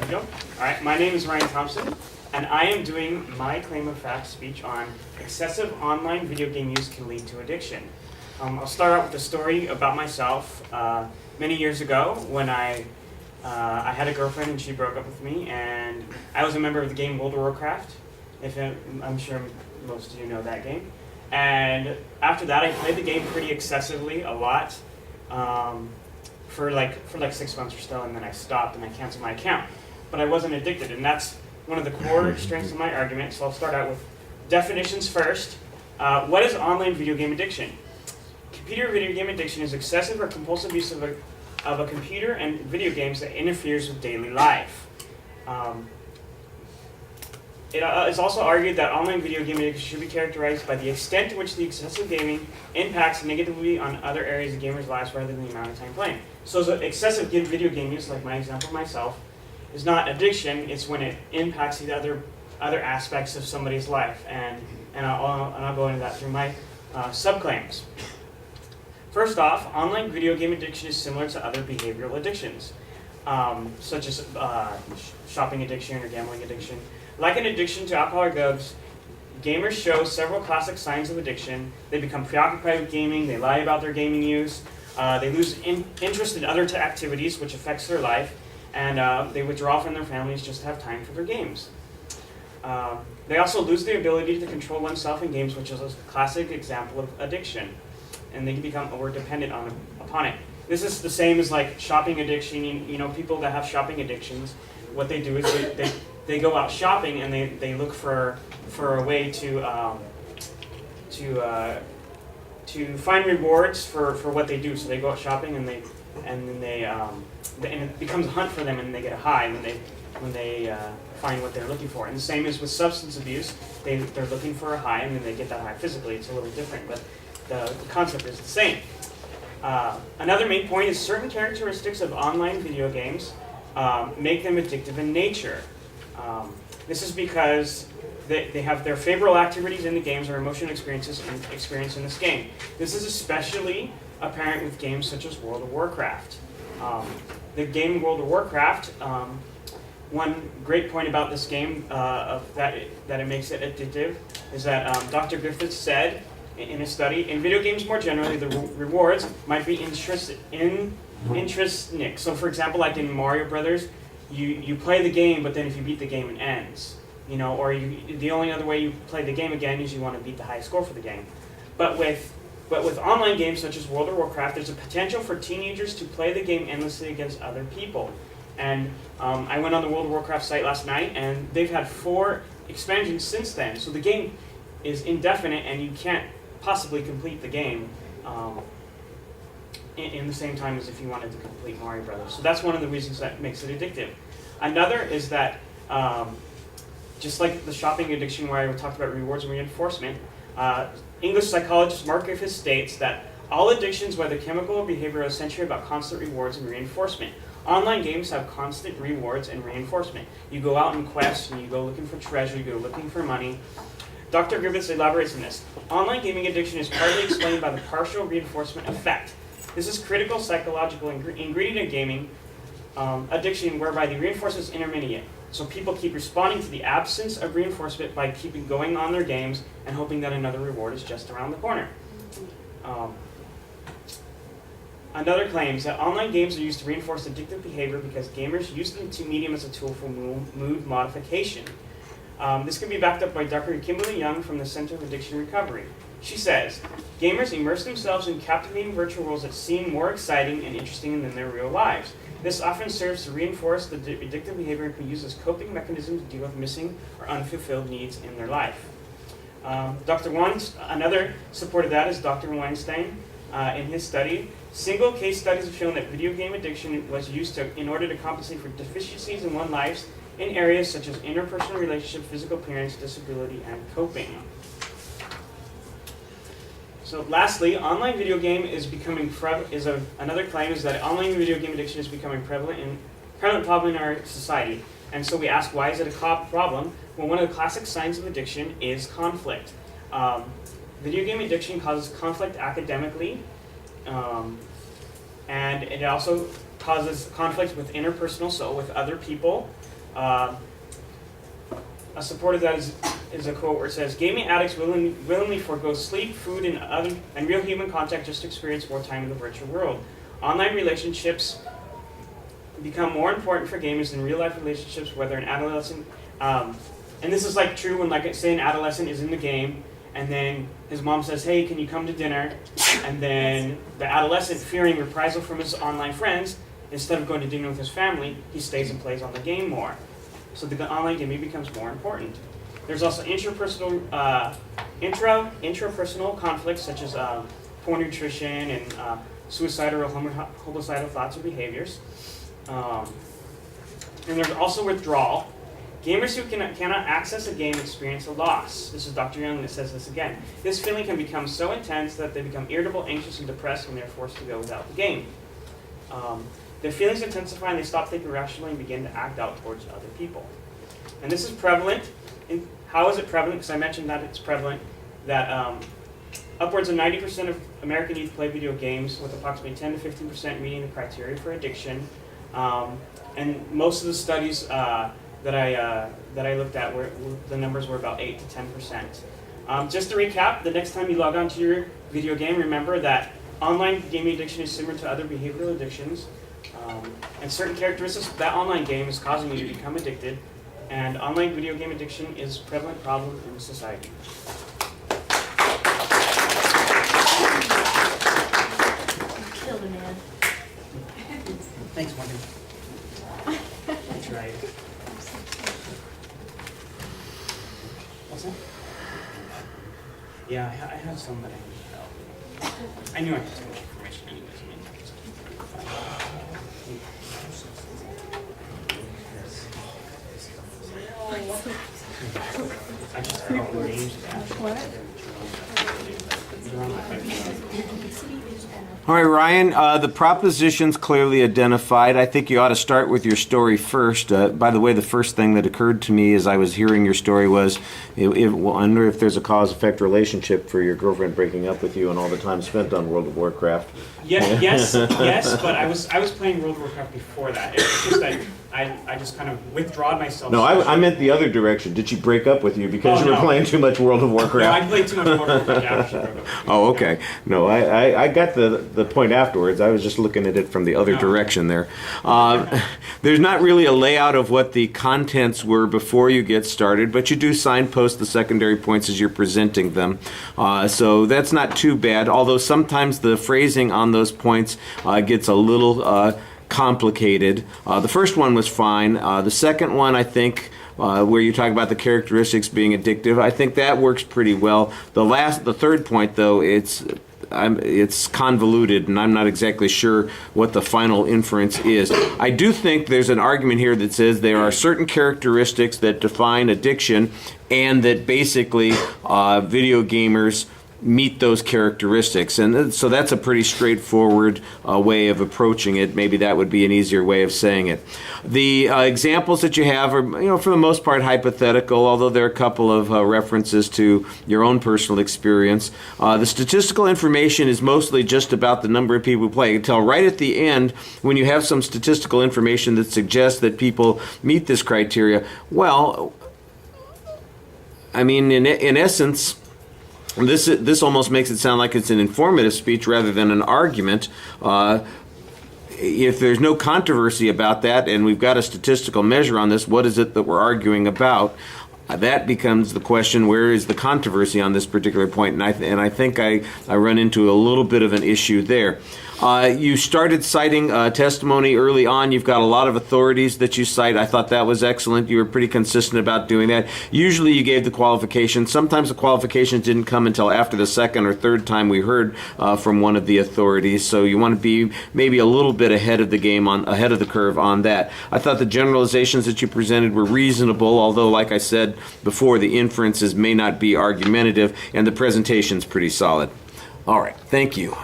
you go. All right, my name is Ryan Thompson, and I am doing my claim of fact speech on excessive online video game use can lead to addiction. I'll start out with a story about myself. Many years ago, when I had a girlfriend and she broke up with me, and I was a member of the game World of Warcraft. I'm sure most of you know that game. And after that, I played the game pretty excessively, a lot, for like 6 months or so, and then I stopped and I canceled my account. But I wasn't addicted, and that's one of the core strengths of my argument. So I'll start out with definitions first. What is online video game addiction? Computer video game addiction is excessive or compulsive use of a computer and video games that interferes with daily life. It is also argued that online video game addiction should be characterized by the extent to which the excessive gaming impacts negatively on other areas of gamers' lives rather than the amount of time playing. So excessive video game use, like my example myself, is not addiction. It's when it impacts the other aspects of somebody's life, and I'll go into that through my subclaims. First off, online video game addiction is similar to other behavioral addictions, such as shopping addiction or gambling addiction. Like an addiction to alcohol or drugs, gamers show several classic signs of addiction. They become preoccupied with gaming, they lie about their gaming use, they lose interest in other activities, which affects their life, and they withdraw from their families just to have time for their games. They also lose the ability to control oneself in games, which is a classic example of addiction, and they can become over-dependent upon it. This is the same as like shopping addiction. You know, people that have shopping addictions, what they do is they go out shopping and they look for a way to find rewards for what they do. So they go out shopping and it becomes a hunt for them, and they get a high when they find what they're looking for. And the same is with substance abuse. They're looking for a high, and then they get that high physically. It's a little different, but the concept is the same. Another main point is certain characteristics of online video games make them addictive in nature. This is because they have their favorable activities in the games or emotional experiences in this game. This is especially apparent with games such as World of Warcraft. The game World of Warcraft, one great point about this game that it makes it addictive is that Dr. Griffiths said in a study, in video games more generally, the rewards might be intrinsic. So for example, like in Mario Brothers, you play the game, but then if you beat the game, it ends. You know, or the only other way you play the game again is you want to beat the highest score for the game. But with online games such as World of Warcraft, there's a potential for teenagers to play the game endlessly against other people. And I went on the World of Warcraft site last night, and they've had 4 expansions since then. So the game is indefinite, and you can't possibly complete the game in the same time as if you wanted to complete Mario Brothers. So that's one of the reasons that makes it addictive. Another is that, just like the shopping addiction where I talked about rewards and reinforcement, English psychologist Mark Griffiths states that all addictions, whether chemical or behavioral, are essentially about constant rewards and reinforcement. Online games have constant rewards and reinforcement. You go out in quest, and you go looking for treasure, you go looking for money. Dr. Griffiths elaborates on this. Online gaming addiction is partly explained by the partial reinforcement effect. This is critical psychological ingredient of gaming addiction, whereby the reinforcement is intermediate. So people keep responding to the absence of reinforcement by keeping going on their games and hoping that another reward is just around the corner. Another claims that online games are used to reinforce addictive behavior because gamers use the medium as a tool for mood modification. This can be backed up by Dr. Kimberly Young from the Center for Addiction Recovery. She says, gamers immerse themselves in captivating virtual worlds that seem more exciting and interesting than their real lives. This often serves to reinforce the addictive behavior and can be used as coping mechanism to deal with missing or unfulfilled needs in their life. Another support of that is Dr. Weinstein in his study. Single case studies have shown that video game addiction was used in order to compensate for deficiencies in one's life in areas such as interpersonal relationship, physical appearance, disability, and coping. So lastly, online video game is becoming another claim is that online video game addiction is becoming prevalent problem in our society. And so we ask, why is it a problem? Well, one of the classic signs of addiction is conflict. Video game addiction causes conflict academically, and it also causes conflict with interpersonal, so with other people. A support of that is a quote where it says, "Gaming addicts willingly forego sleep, food, and real human contact just to experience more time in the virtual world. Online relationships become more important for gamers than real life relationships, whether an adolescent." And this is like true when, like, say an adolescent is in the game, and then his mom says, "Hey, can you come to dinner?" And then the adolescent, fearing reprisal from his online friends, instead of going to dinner with his family, he stays and plays on the game more. So the online gaming becomes more important. There's also intrapersonal conflicts such as poor nutrition and suicidal or homicidal thoughts or behaviors. And there's also withdrawal. Gamers who cannot access a game experience a loss. This is Dr. Young that says this again. This feeling can become so intense that they become irritable, anxious, and depressed when they're forced to go without the game. Their feelings intensify and they stop thinking rationally and begin to act out towards other people. And this is prevalent. How is it prevalent? Because I mentioned that it's prevalent, that upwards of 90% of American youth play video games, with approximately 10 to 15% meeting the criteria for addiction. And most of the studies that I looked at, the numbers were about 8 to 10%. Just to recap, the next time you log on to your video game, remember that online gaming addiction is similar to other behavioral addictions. And certain characteristics of that online game is causing you to become addicted. And online video game addiction is a prevalent problem in society. Killed a man. Thanks, Morgan. That's right. What's that? Yeah, I have some, but I need help. I knew I had too much information anyways. I just arranged that. What? All right, Ryan, the proposition's clearly identified. I think you ought to start with your story first. By the way, the first thing that occurred to me as I was hearing your story was, I wonder if there's a cause-effect relationship for your girlfriend breaking up with you and all the time spent on World of Warcraft. Yes, but I was playing World of Warcraft before that. It's just that I just kind of withdrawed myself. No, I meant the other direction. Did she break up with you because you were playing too much World of Warcraft? No, I played too much World of Warcraft after she broke up with me. Oh, okay. No, I got the point afterwards. I was just looking at it from the other direction there. There's not really a layout of what the contents were before you get started, but you do signpost the secondary points as you're presenting them. So that's not too bad, although sometimes the phrasing on those points gets a little complicated. The first one was fine. The second one, I think, where you talk about the characteristics being addictive, I think that works pretty well. The third point, though, it's convoluted, and I'm not exactly sure what the final inference is. I do think there's an argument here that says there are certain characteristics that define addiction, and that basically video gamers meet those characteristics, and so that's a pretty straightforward way of approaching it. Maybe that would be an easier way of saying it. The examples that you have are, for the most part, hypothetical, although there are a couple of references to your own personal experience. The statistical information is mostly just about the number of people who play. Until right at the end, when you have some statistical information that suggests that people meet this criteria, well, I mean, in essence, this almost makes it sound like it's an informative speech rather than an argument. If there's no controversy about that, and we've got a statistical measure on this, what is it that we're arguing about? That becomes the question, where is the controversy on this particular point? And I think I run into a little bit of an issue there. You started citing testimony early on. You've got a lot of authorities that you cite. I thought that was excellent. You were pretty consistent about doing that. Usually you gave the qualifications. Sometimes the qualifications didn't come until after the second or third time we heard from one of the authorities. So you want to be maybe a little bit ahead of the game, ahead of the curve on that. I thought the generalizations that you presented were reasonable, although, like I said before, the inferences may not be argumentative, and the presentation's pretty solid. All right, thank you.